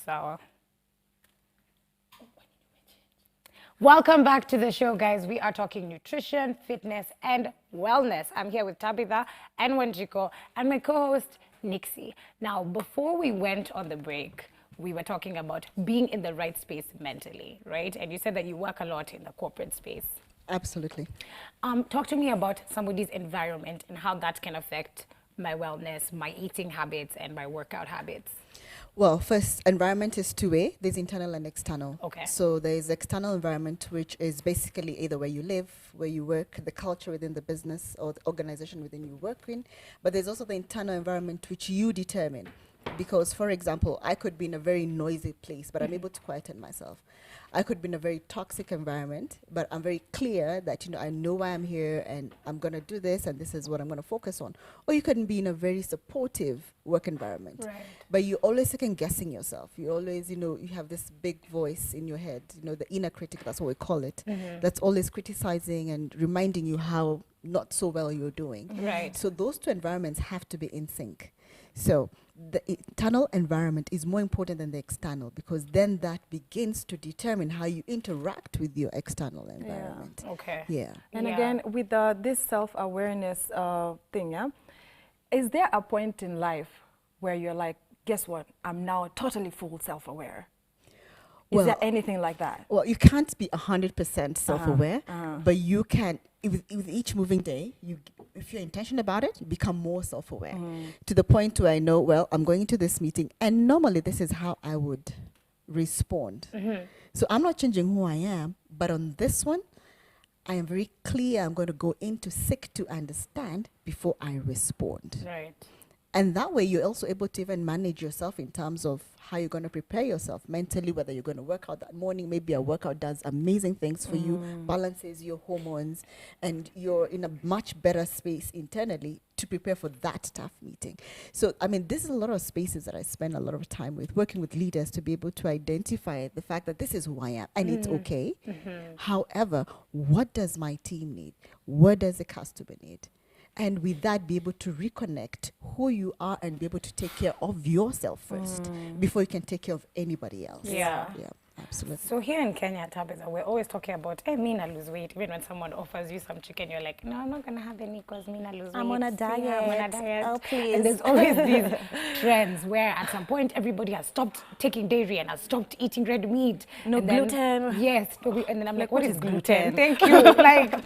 Sawa. Welcome back to the show, guys. We are talking nutrition, fitness, and wellness. I'm here with Tabitha and Wanjiko and my co-host, Nixie. Now, before we went on the break, we were talking about being in the right space mentally, right? And you said that you work a lot in the corporate space. Absolutely. Talk to me about somebody's environment and how that can affect my wellness, my eating habits, and my workout habits. Well, first, environment is two-way. There's internal and external. Okay. So there's external environment, which is basically either where you live, where you work, the culture within the business or the organization within you work in. But there's also the internal environment, which you determine. Because, for example, I could be in a very noisy place, but I'm able to quieten myself. I could be in a very toxic environment, but I'm very clear that, I know why I'm here and I'm going to do this and this is what I'm going to focus on. Or you can be in a very supportive work environment. Right. But you're always second guessing yourself. You always, you have this big voice in your head, the inner critic, that's what we call it, that's always criticizing and reminding you how not so well you're doing. Right. So those two environments have to be in sync. So the internal environment is more important than the external, because then that begins to determine how you interact with your external environment. Yeah. Okay. Yeah. And again, with this self-awareness thing, is there a point in life where you're like, guess what? I'm now totally full self-aware. Is there anything like that? Well, you can't be 100% self-aware, but you can, with each moving day, if you're intentional about it, you become more self-aware to the point where I know, well, I'm going into this meeting, and normally this is how I would respond. So I'm not changing who I am, but on this one, I am very clear. I'm going to go in to seek to understand before I respond. Right. And that way, you're also able to even manage yourself in terms of how you're going to prepare yourself mentally, whether you're going to work out that morning. Maybe a workout does amazing things for you, balances your hormones, and you're in a much better space internally to prepare for that tough meeting. So, this is a lot of spaces that I spend a lot of time with, working with leaders to be able to identify the fact that this is who I am, and it's okay. However, what does my team need? What does the customer need? And with that, be able to reconnect who you are and be able to take care of yourself first before you can take care of anybody else. Yeah. Yeah, absolutely. So here in Kenya, Tabitha, we're always talking about, hey, me not lose weight. Even when someone offers you some chicken, you're like, no, I'm not going to have any because me not lose weight. I'm on a diet. Yeah, I'm on a diet. Oh, please. And there's always these trends where at some point everybody has stopped taking dairy and has stopped eating red meat. No and then, gluten. Yes. And then I'm like, what is gluten? gluten? Thank you. Like,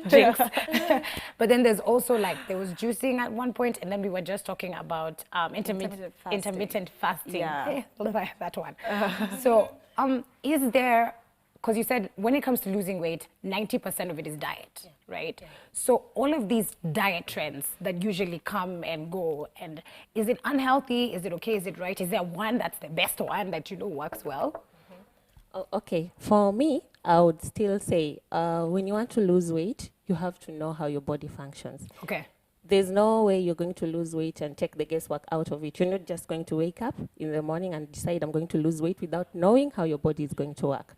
jinx. But then there's also there was juicing at one point, and then we were just talking about intermittent fasting. Yeah. That one. So is there, because you said when it comes to losing weight, 90% of it is diet, right? Yeah. So all of these diet trends that usually come and go, and is it unhealthy? Is it okay? Is it right? Is there one that's the best one that works well? Oh, okay, for me, I would still say when you want to lose weight, you have to know how your body functions. Okay. There's no way you're going to lose weight and take the guesswork out of it. You're not just going to wake up in the morning and decide I'm going to lose weight without knowing how your body is going to work.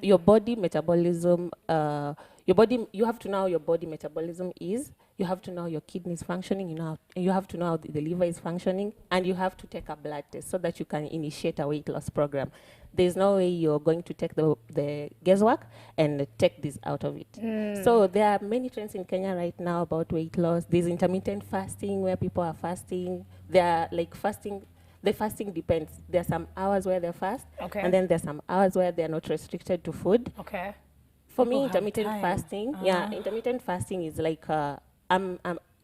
Your body metabolism, you have to know how your body metabolism is. You have to know how your kidneys functioning. You have to know how the liver is functioning, and you have to take a blood test so that you can initiate a weight loss program. There's no way you're going to take the guesswork and take this out of it. So there are many trends in Kenya right now about weight loss. There's intermittent fasting where people are fasting. They're fasting. The fasting depends. There are some hours where they fast, and then there's some hours where they're not restricted to food. Okay. For me, intermittent fasting, intermittent fasting is like,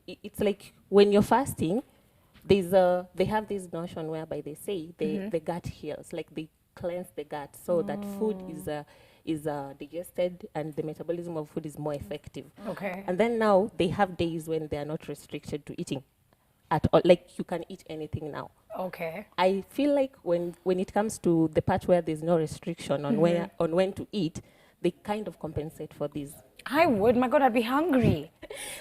it's like when you're fasting, they have this notion whereby they say the gut heals, like they cleanse the gut so that food is digested and the metabolism of food is more effective. Okay. And then now they have days when they are not restricted to eating at all. Like you can eat anything now. Okay. I feel like when it comes to the part where there's no restriction on when to eat, they kind of compensate for this. I would. My God, I'd be hungry.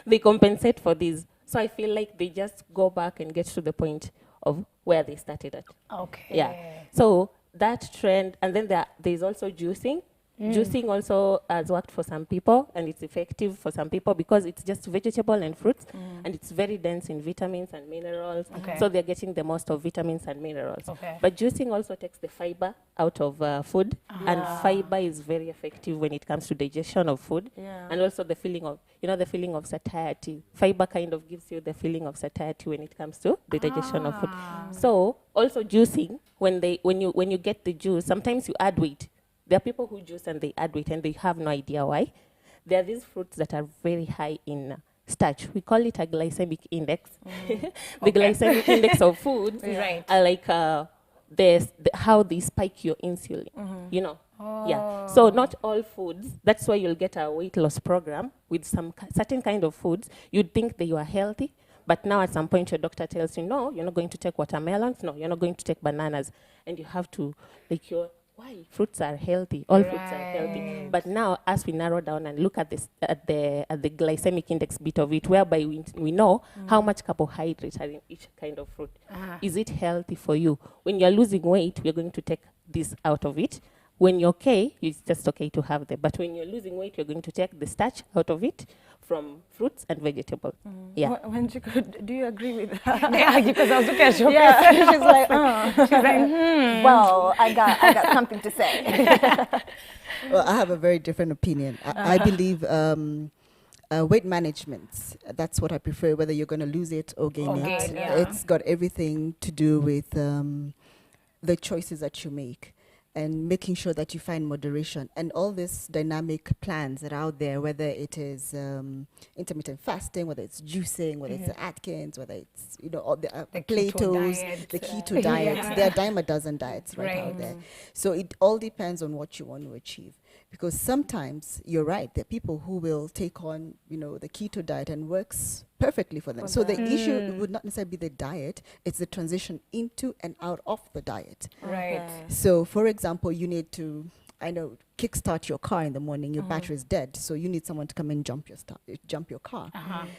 They compensate for this. So I feel like they just go back and get to the point of where they started at. Okay. Yeah. So that trend, and then there's also juicing. Juicing also has worked for some people, and it's effective for some people because it's just vegetable and fruits, and it's very dense in vitamins and minerals. Okay. So they're getting the most of vitamins and minerals. Okay. But juicing also takes the fiber out of food, and fiber is very effective when it comes to digestion of food, Yeah. and also the feeling of, the feeling of satiety. Fiber kind of gives you the feeling of satiety when it comes to the digestion of food. So also juicing, when you get the juice, sometimes you add weight. There are people who juice and they add weight and they have no idea why. There are these fruits that are very high in starch. We call it a glycemic index. The glycemic index of foods Right. are like how they spike your insulin. Yeah. So not all foods. That's why you'll get a weight loss program with some certain kind of foods. You'd think that you are healthy, but now at some point your doctor tells you, no, you're not going to take watermelons. No, you're not going to take bananas, and you have to why? Fruits are healthy. All fruits are healthy. But now, as we narrow down and look at this, at the glycemic index bit of it, whereby we know how much carbohydrates are in each kind of fruit. Is it healthy for you? When you're losing weight, we're going to take this out of it. When you're okay, it's just okay to have them. But when you're losing weight, you're going to take the starch out of it from fruits and vegetables. Yeah. When she could, do you agree with that? Yeah, because I was looking at your Yeah, face. she's like, She's like, well, I got something to say. Well, I have a very different opinion. I believe weight management, that's what I prefer, whether you're going to lose it or gain Or it. gain, yeah. It's got everything to do with the choices that you make and making sure that you find moderation. And all these dynamic plans that are out there, whether it is intermittent fasting, whether it's juicing, whether it's the Atkins, whether it's, all the The keto Plato's, diet, the keto diets. There are dime a dozen diets right out Right. there. So it all depends on what you want to achieve. Because sometimes you're right, there are people who will take on, the keto diet and works perfectly for them. So the issue would not necessarily be the diet, it's the transition into and out of the diet. right. Okay. So for example, you need to, kickstart your car in the morning, your battery is dead. So you need someone to come and jump your car.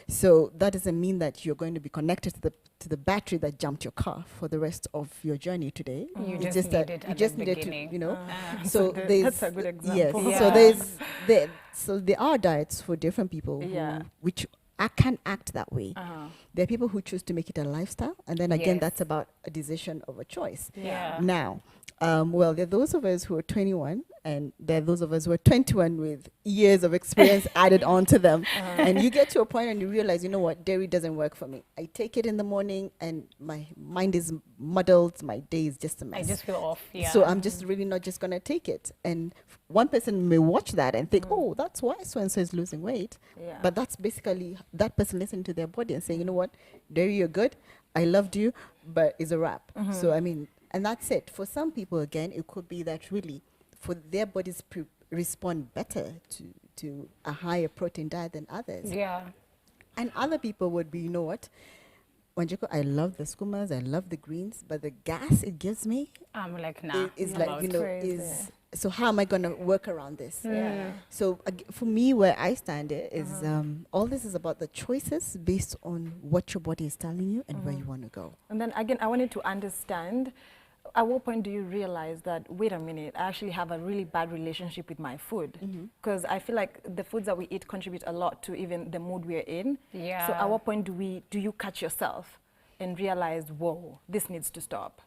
So that doesn't mean that you're going to be connected to the battery that jumped your car for the rest of your journey today. You It's just that need it you at just the needed to, beginning. so That's a good example. Yes. Yeah. So there are diets for different people Yeah. which can act that way. There are people who choose to make it a lifestyle, and then again, Yes. that's about a decision of a choice. Yeah. Now, well, there are those of us who are 21, and there are those of us who are 21 with years of experience added on to them. And you get to a point and you realize, you know what, dairy doesn't work for me. I take it in the morning and my mind is muddled, my day is just a mess. I just feel off. Yeah. So I'm just really not just going to take it. And one person may watch that and think, oh, that's why so-and-so is losing weight. Yeah. But that's basically that person listening to their body and saying, you know what, dairy, you're good. I loved you, but it's a wrap. So, and that's it. For some people, again, it could be that really for their bodies respond better to a higher protein diet than others. Yeah. And other people would be, you know what, Wanjiko, I love the skumas, I love the greens, but the gas it gives me I'm like, nah. is I'm like, out. Crazy. so how am I going to work around this? Yeah. So for me, where I stand is all this is about the choices based on what your body is telling you and where you want to go. And then again, I wanted to understand, at what point do you realize that, wait a minute, I actually have a really bad relationship with my food? Because I feel like the foods that we eat contribute a lot to even the mood we're in. Yeah. So at what point do you catch yourself and realize, whoa, this needs to stop?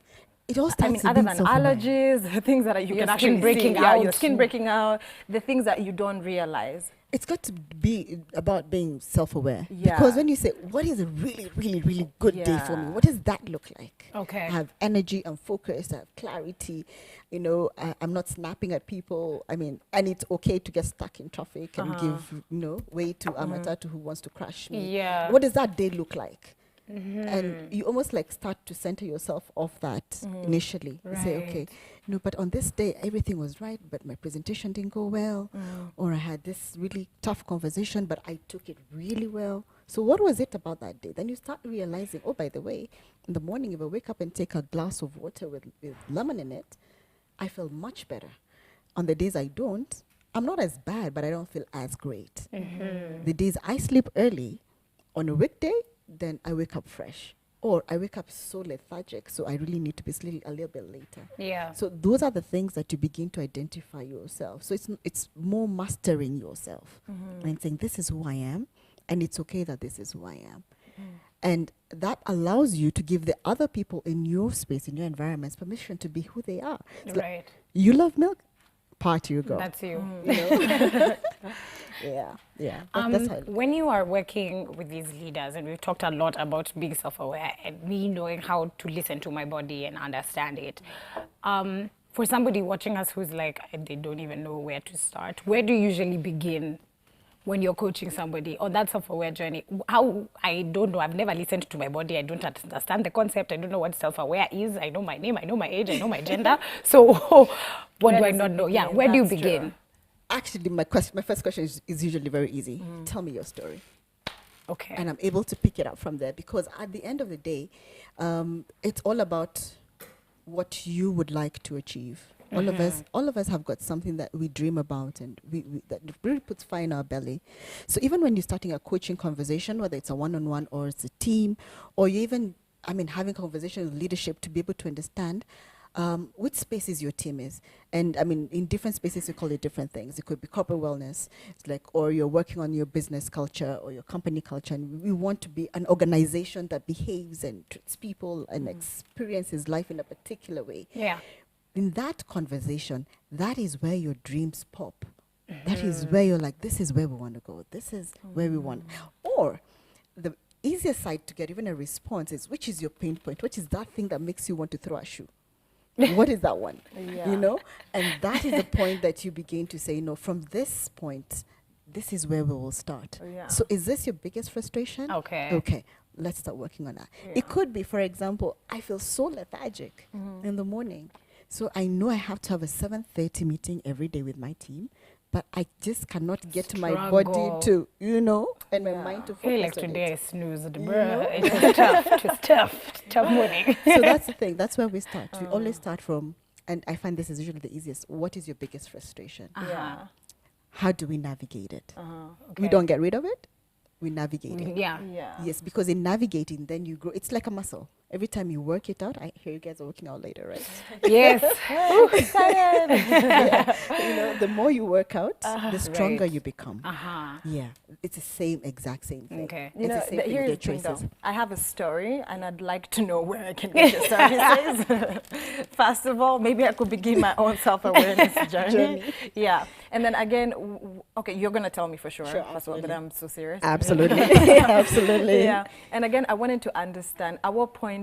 It all I starts mean, with other being than self-aware. allergies, the things that you Your can skin actually breaking see, yeah, out. your skin breaking out, the things that you don't realize. It's got to be about being self-aware. Yeah. Because when you say, what is a really, really, really good day for me? Yeah. What does that look like? Okay. I have energy, I'm focused, I have clarity. I'm not snapping at people. I mean, and it's okay to get stuck in traffic and give, way to a matatu who wants to crash me. Yeah. What does that day look like? And you almost like start to center yourself off that initially. You say, okay, but on this day, everything was right, but my presentation didn't go well. Or I had this really tough conversation, but I took it really well. So what was it about that day? Then you start realizing, oh, by the way, in the morning, if I wake up and take a glass of water with lemon in it, I feel much better. On the days I don't, I'm not as bad, but I don't feel as great. The days I sleep early, on a weekday, then I wake up fresh. or I wake up so lethargic, so I really need to be sleeping a little bit later. Yeah. So those are the things that you begin to identify yourself. So it's more mastering yourself and saying, this is who I am, and it's okay that this is who I am. And that allows you to give the other people in your space, in your environments, permission to be who they are. It's like, Right. you love milk, party you go. That's you. You know? Yeah. That's how When you are working with these leaders, and we've talked a lot about being self-aware and me knowing how to listen to my body and understand it. For somebody watching us who's like, they don't even know where to start, where do you usually begin when you're coaching somebody on that self-aware journey? How, I don't know, I've never listened to my body, I don't understand the concept, I don't know what self-aware is, I know my name, I know my age, I know my gender, so what do I not know? Yeah, where do you begin? Actually, my first question is usually very easy. Tell me your story. Okay. And I'm able to pick it up from there, because at the end of the day, it's all about what you would like to achieve. All of us have got something that we dream about, and we that really puts fire in our belly. So even when you're starting a coaching conversation, whether it's a one-on-one or it's a team, or you even, having conversation with leadership to be able to understand which spaces your team is. And in different spaces, you call it different things. It could be corporate wellness, it's like, or you're working on your business culture or your company culture. And we want to be an organization that behaves and treats people and experiences life in a particular way. Yeah. In that conversation, that is where your dreams pop. That is where you're like, this is where we want to go. This is where we want. Or the easiest side to get even a response is, which is your pain point? Which is that thing that makes you want to throw a shoe? What is that one? Yeah. You know? And that is the point that you begin to say, from this point, this is where we will start. Yeah. So is this your biggest frustration? Okay. Okay. Let's start working on that. It could be, for example, I feel so lethargic in the morning. So I know I have to have a 7:30 meeting every day with my team, but I just cannot get my body Struggle. to, and my mind to focus Hey, like on today I it. snoozed, bruh. It was tough. It was tough morning. So that's the thing. That's where we start. We always start from, and I find this is usually the easiest. What is your biggest frustration? Yeah. How do we navigate it? Okay. We don't get rid of it. We navigate it. Yeah. Yeah. Yes, because in navigating, then you grow. It's like a muscle. Every time you work it out, I hear you guys are working out later, right? Yes. Yeah. The more you work out, the stronger Right. you become. Uh-huh. Yeah, it's the exact same thing. Okay. You It's know, the same thing with here's your the thing choices. though. I have a story and I'd like to know where I can get your services. First of all, maybe I could begin my own self-awareness journey. Yeah. And then again, okay, you're going to tell me for sure, Sure, first of all, that I'm so serious. Absolutely. Absolutely. Yeah. And again, I wanted to understand at what point,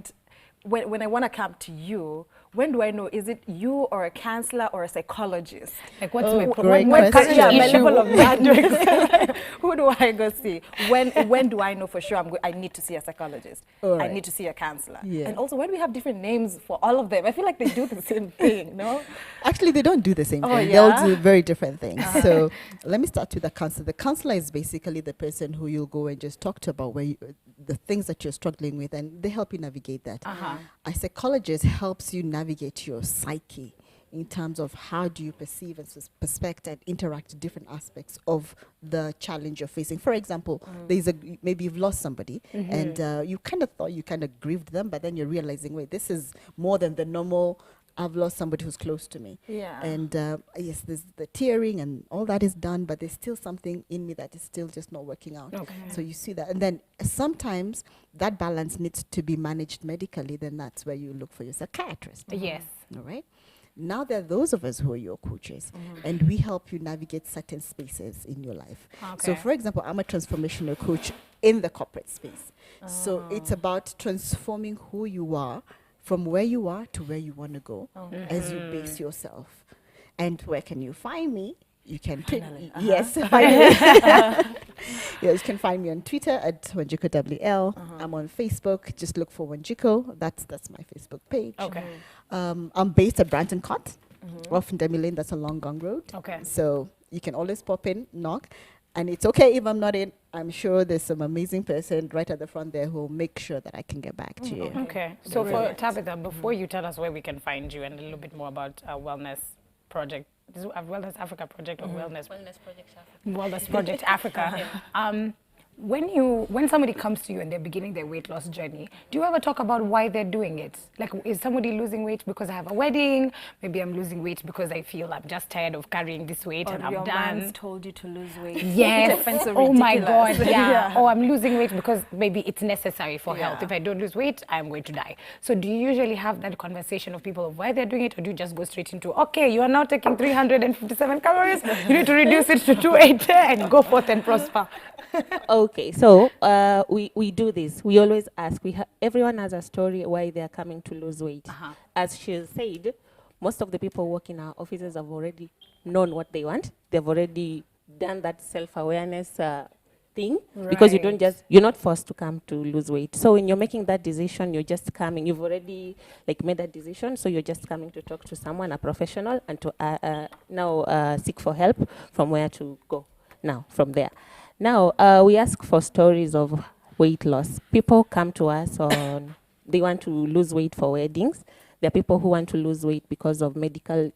when I want to come to you, when do I know, is it you or a counselor or a psychologist? Like, what's Oh, my great what question. Yeah, my issue? level of madness. Who do I go see? When do I know for sure I need to see a psychologist? All I right. need to see a counselor. Yeah. And also, why do we have different names for all of them? I feel like they do the same thing, no? Actually, they don't do the same Oh, thing. yeah? They'll do very different things. So let me start with the counselor. The counselor is basically the person who you'll go and just talk to about the things that you're struggling with, and they help you navigate that. A psychologist helps you navigate your psyche in terms of how do you perceive and perspect and interact with different aspects of the challenge you're facing. For example, maybe you've lost somebody and you kind of thought you kind of grieved them, but then you're realizing, wait, this is more than the normal. I've lost somebody who's close to me. Yeah. And yes, there's the tearing and all that is done, but there's still something in me that is still just not working out. Okay. So you see that. And then sometimes that balance needs to be managed medically. Then that's where you look for your psychiatrist. Yes. All right. Now there are those of us who are your coaches, and we help you navigate certain spaces in your life. So, Okay. for example, I'm a transformational coach in the corporate space. So it's about transforming who you are from where you are to where you want to go as you base yourself. And where can you find me? You can yes, finally. Yes, you can find me on Twitter at Wanjiko WL. I'm on Facebook. Just look for Wanjiko. That's my Facebook page. Okay. I'm based at Branton Court, off Demi Lane. That's a Long Gong Road. Okay. So you can always pop in, knock. And it's okay if I'm not in. I'm sure there's some amazing person right at the front there who will make sure that I can get back to you. Okay. So for Tabitha, before you tell us where we can find you and a little bit more about our wellness project, Wellness Africa project or Wellness Wellness Project Africa. Wellness Project Africa. when somebody comes to you and they're beginning their weight loss journey, do you ever talk about why they're doing it? Like, is somebody losing weight because I have a wedding? Maybe I'm losing weight because I feel I'm just tired of carrying this weight and I'm your done. man's told you to lose weight. Yes. Which I find so Oh my ridiculous. God. Yeah. Or I'm losing weight because maybe it's necessary for health. Yeah. If I don't lose weight, I'm going to die. So do you usually have that conversation of people of why they're doing it, or do you just go straight into, okay, you are now taking 357 calories, you need to reduce it to 280 and go forth and prosper? Okay, so we do this. We always ask. Everyone has a story why they are coming to lose weight. As she said, most of the people working in our offices have already known what they want. They've already done that self-awareness thing, because you're not forced to come to lose weight. So when you're making that decision, you're just coming. You've already made that decision, so you're just coming to talk to someone, a professional, and to now seek for help from where to go. Now from there. Now, we ask for stories of weight loss. People come to us on, they want to lose weight for weddings. There are people who want to lose weight because of medical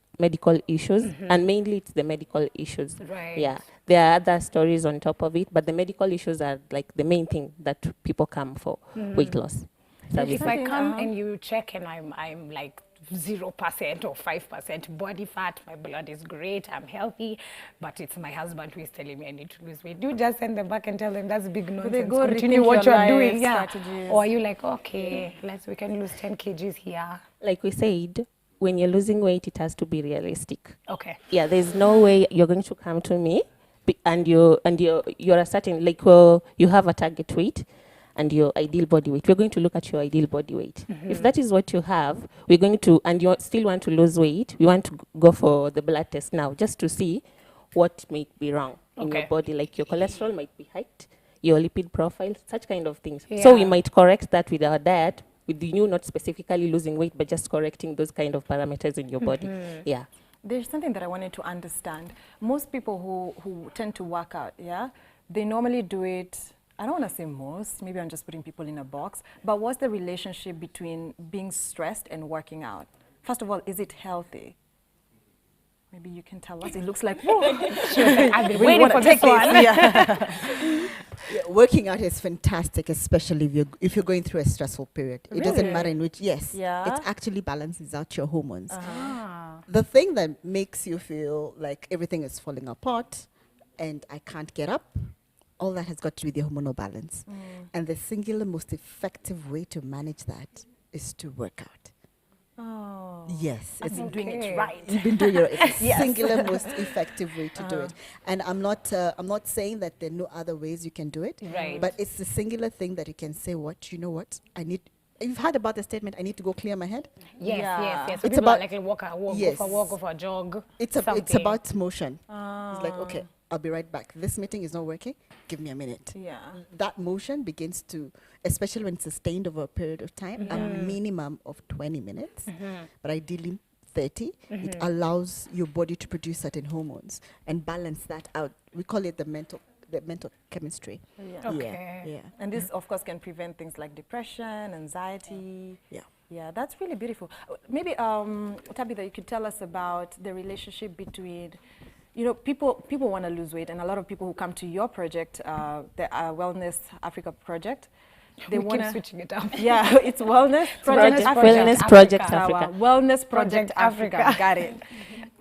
issues, and mainly it's the medical issues. Right. Yeah. There are other stories on top of it, but the medical issues are like the main thing that people come for weight loss. So if I Something, come and you check and I'm like 0% or 5% body fat, my blood is great, I'm healthy, but it's my husband who is telling me I need to lose weight, do you just send them back and tell them that's big nonsense, they go continue rethink what your you're doing? life Yeah. strategies? Or are you like, okay, we can lose 10 kgs here? Like we said, when you're losing weight, it has to be realistic. Okay. Yeah, there's no way you're going to come to me and you're a certain, you have a target weight and your ideal body weight. We're going to look at your ideal body weight. If that is what you have, we're going to, and you still want to lose weight, we want to go for the blood test now, just to see what might be wrong in your body, like your cholesterol might be high, your lipid profile, such kind of things. So we might correct that with our diet, with you not specifically losing weight, but just correcting those kind of parameters in your body. Yeah. There's something that I wanted to understand. Most people who tend to work out, they normally do it, I don't want to say most, maybe I'm just putting people in a box, but what's the relationship between being stressed and working out? First of all, is it healthy? Maybe you can tell us. It looks like, I've been waiting for this one. Yeah, working out is fantastic, especially if you're going through a stressful period. It doesn't matter in which, it actually balances out your hormones. The thing that makes you feel like everything is falling apart and I can't get up, all that has got to do with your hormonal balance. And the singular most effective way to manage that is to work out. Oh. Yes. I've been doing it right. You've been doing it's the singular most effective way to do it. And I'm not saying that there are no other ways you can do it. Right. But it's the singular thing that you can say, you know what? You've heard about the statement, I need to go clear my head? Yes. It's People about, are like, walk, yes. go for a walk, go for a jog. It's about motion. It's like, okay, I'll be right back. This meeting is not working. Give me a minute. Yeah. That motion begins to, especially when sustained over a period of time, a minimum of 20 minutes, but ideally 30. It allows your body to produce certain hormones and balance that out. We call it the mental chemistry. Yeah. Okay. Yeah. And this, of course, can prevent things like depression, anxiety. Yeah, that's really beautiful. Maybe, Tabitha, you could tell us about the relationship between, people want to lose weight, and a lot of people who come to your project, the Wellness Africa project, they keep switching it up. Yeah, it's Wellness Project Africa. Wellness Project Africa. Wellness Project Africa. Got it.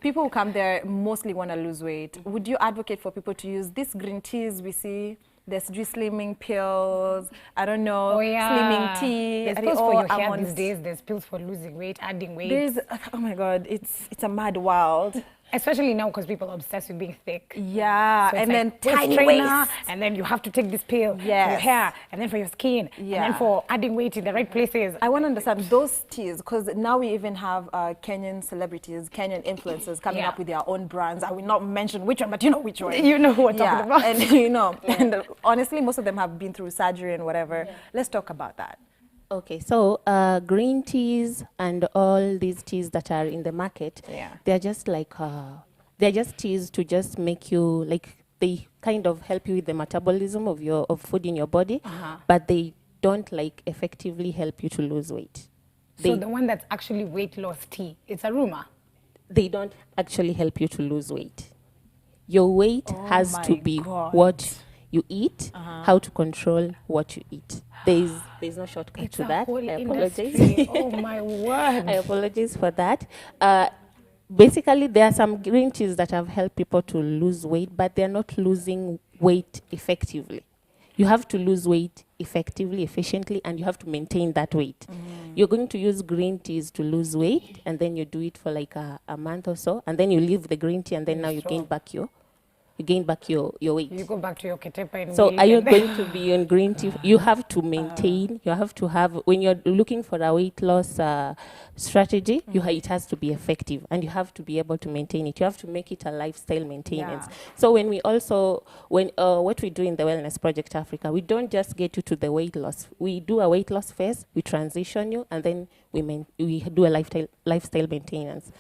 People who come there mostly want to lose weight. Would you advocate for people to use these green teas we see? There's slimming pills, I don't know, slimming tea. There's pills for your hair these days, there's pills for losing weight, adding weight. Oh my God, it's a mad world. Especially now because people are obsessed with being thick. Yeah, So and then tiny tiny waist. and then you have to take this pill for your Yes. hair, and then for your skin, and then for adding weight in the right places. I want to understand those teas, because now we even have Kenyan celebrities, Kenyan influencers coming up with their own brands. I will not mention which one, but you know which one. You know who we're talking about. And and honestly, most of them have been through surgery and whatever. Let's talk about that. Okay, so green teas and all these teas that are in the market, they're just like, they're just teas to just make you, they kind of help you with the metabolism of food in your body, but they don't effectively help you to lose weight. So the one that's actually weight loss tea, it's a rumor. They don't actually help you to lose weight. Your weight has to be what you eat, how to control what you eat. There's no shortcut It's to a that. whole I apologize. industry. Oh my word. I apologize for that. Basically, there are some green teas that have helped people to lose weight, but they're not losing weight effectively. You have to lose weight effectively, efficiently, and you have to maintain that weight. You're going to use green teas to lose weight, and then you do it for like a month or so, and then you leave the green tea, and then now you gain back your weight. You go back to your ketepa and So wheel are you and then- going to be on green tea? You have to maintain, you have to have, when you're looking for a weight loss strategy, it has to be effective and you have to be able to maintain it. You have to make it a lifestyle maintenance. Yeah. So when we also, what we do in the Wellness Project Africa, we don't just get you to the weight loss. We do a weight loss phase, we transition you, and then we do a lifestyle maintenance.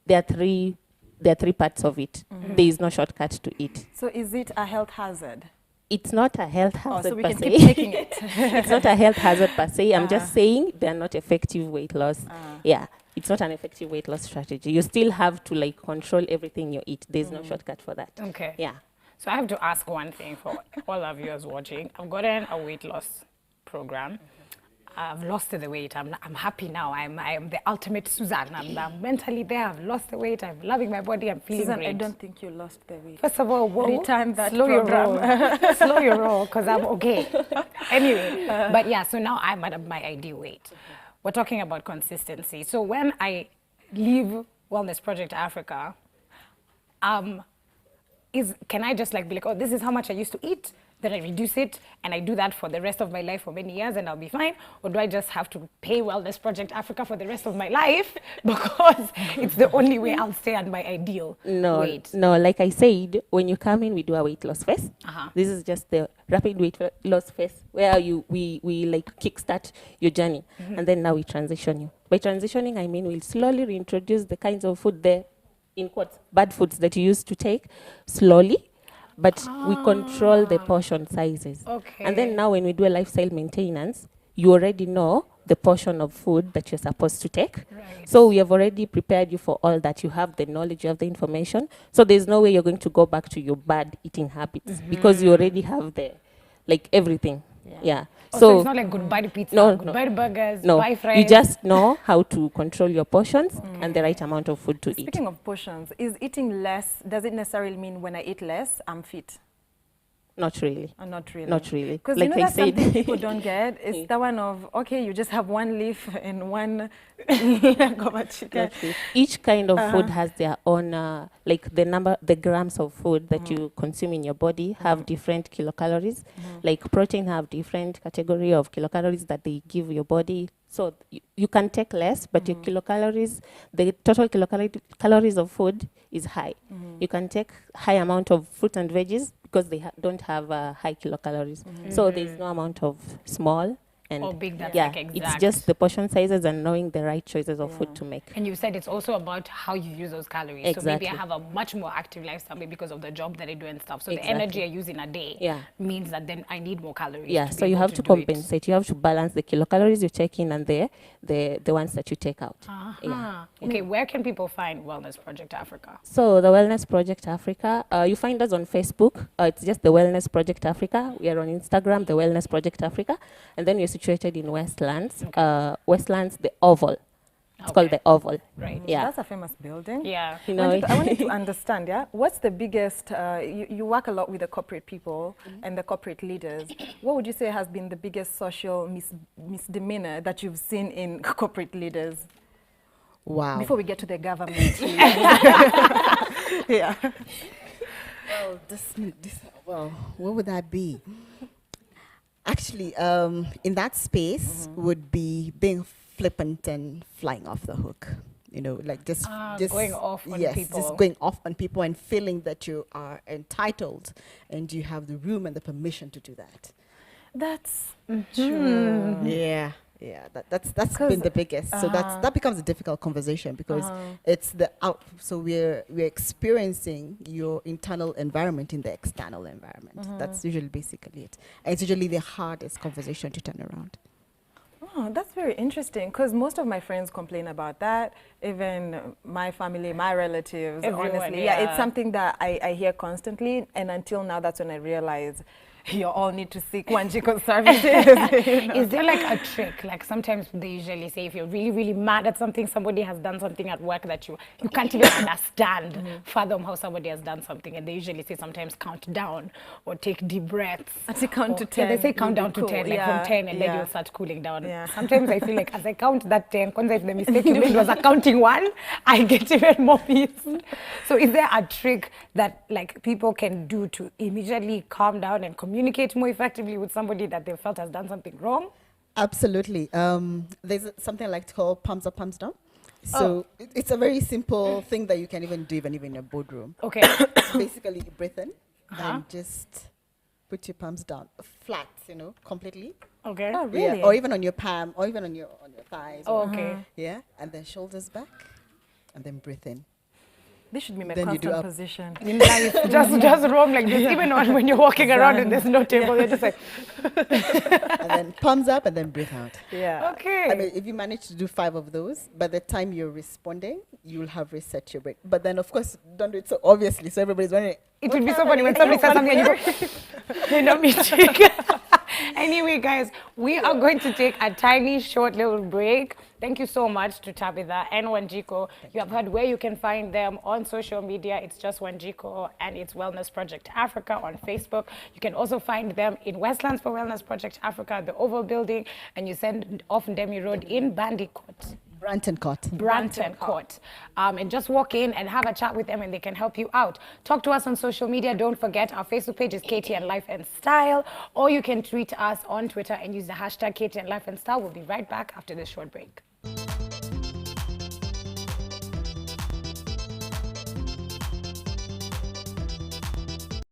There are three parts of it. There is no shortcut to it. So is it a health hazard? It's not a health Oh, hazard so we per can se. keep taking it. It's not a health hazard per se. I'm just saying they're not effective weight loss. Yeah, it's not an effective weight loss strategy. You still have to like control everything you eat. There's no shortcut for that. Okay. Yeah. So I have to ask one thing for all of you watching. I've gotten a weight loss program. I've lost the weight. I'm happy now. I'm the ultimate Suzanne. I'm mentally there. I've lost the weight. I'm loving my body. I'm feeling Susan, great. I don't think you lost the weight. First of all, whoa, Return that slow your program. roll. Slow your roll, because I'm okay. Anyway, but yeah, so now I'm at my ideal weight. We're talking about consistency. So when I leave Wellness Project Africa, can I just like be like, oh, this is how much I used to eat, then I reduce it, and I do that for the rest of my life for many years, and I'll be fine? Or do I just have to pay Wellness Project Africa for the rest of my life because it's the only way I'll stay at my ideal weight? No, like I said, when you come in, we do a weight loss phase. This is just the rapid weight loss phase where we like kickstart your journey, and then now we transition you. By transitioning, I mean we'll slowly reintroduce the kinds of food there, in quotes, bad foods that you used to take slowly, but we control the portion sizes. Okay. And then now when we do a lifestyle maintenance, you already know the portion of food that you're supposed to take. Right. So we have already prepared you for all that. You have the knowledge, you have the information. So there's no way you're going to go back to your bad eating habits because you already have like everything. Yeah. Oh, so it's not like goodbye to pizza, No, goodbye to burgers, no, bye fries. you just know how to control your portions and the right amount of food to eat. Speaking of portions, is eating less, does it necessarily mean when I eat less, I'm fit? Not really. Not really. Not really. Because Like you know I that's something said. people don't get. It's the one of, okay, you just have one leaf and one leg of a chicken. Not really. Each kind of food has their own, like the grams of food that you consume in your body have different kilocalories. Like protein have different category of kilocalories that they give your body. So you can take less, but your kilocalories, the total calories of food is high. You can take high amount of fruit and veggies because they don't have high kilocalories. So there's no amount of small and Or big that's yeah, like it's exact. just the portion sizes and knowing the right choices of food to make. And you said it's also about how you use those calories. So maybe I Exactly. have a much more active lifestyle maybe because of the job that I do and stuff. So Exactly. the energy I use in a day Yeah. means that then I need more calories. Yeah, to so be you able have to do it. compensate. You have to balance the kilocalories you take in and the ones that you take out. Yeah. Okay, where can people find Wellness Project Africa? So the Wellness Project Africa, you find us on Facebook. It's just the Wellness Project Africa. We are on Instagram, the Wellness Project Africa. And then we're situated in Westlands. Westlands, the Oval. It's called the Oval. Right. Yeah. That's a famous building. Yeah. You know, I wanted to understand, yeah, what's the biggest, you work a lot with the corporate people and the corporate leaders. What would you say has been the biggest social misdemeanor that you've seen in corporate leaders? Wow. Before we get to the government. Yeah. Well, well, what would that be? Actually, in that space would be being flippant and flying off the hook. You know, like just going off on people. just going off on people and feeling that you are entitled and you have the room and the permission to do that. That's True. Yeah, that's been the biggest. So that becomes a difficult conversation because it's the out. So we're experiencing your internal environment in the external environment. That's usually basically it, and it's usually the hardest conversation to turn around. Oh, that's very interesting because most of my friends complain about that. Even my family, my relatives, Everyone, honestly. yeah. It's something that I hear constantly. And until now, that's when I realize you all need to seek Wanjiko services. You know? Is there like a trick? Like sometimes they usually say if you're really, really mad at something, somebody has done something at work that you can't even understand, fathom how somebody has done something. And they usually say sometimes count down or take deep breaths. Until count to Or- Yeah, 10. they say count you'll down be to cool. 10, like Yeah, from 10, and then yeah. you'll start cooling down. Yeah. Sometimes I feel like as I count that 10, kwanza if the mistake you made was a counting one, I get even more pissed. So is there a trick that like people can do to immediately calm down and communicate more effectively with somebody that they felt has done something wrong? Absolutely. There's something I like to call palms up, palms down. So it's a very simple thing that you can even do even in a boardroom. Okay. Basically, you breathe in and just put your palms down, flat, completely. Okay. Oh, Yeah, really? or even on your palm, or even on your thighs. Oh, or- okay. Yeah, and then shoulders back, and then breathe in. This should be my Then you do constant up. position. In life, just roam like this. Even when you're walking around and there's no table, you're just like, And then palms up, and then breathe out. Yeah. okay. I mean, if you manage to do 5 of those, by the time you're responding, you'll have reset your brain. But then, of course, don't do it so obviously, so everybody's wondering. It would be so funny when somebody says something and you go, you know me, chick. Anyway, guys, we are going to take a tiny, short little break. Thank you so much to Tabitha and Wanjiko. You have heard where you can find them on social media. It's just Wanjiko and it's Wellness Project Africa on Facebook. You can also find them in Westlands for Wellness Project Africa, the Oval Building, and you send off Demi Road in Bandicoot. Branton Court. And just walk in and have a chat with them and they can help you out. Talk to us on social media. Don't forget our Facebook page is KTN Life and Style, or you can tweet us on Twitter and use the hashtag KTN Life and Style. We'll be right back after this short break.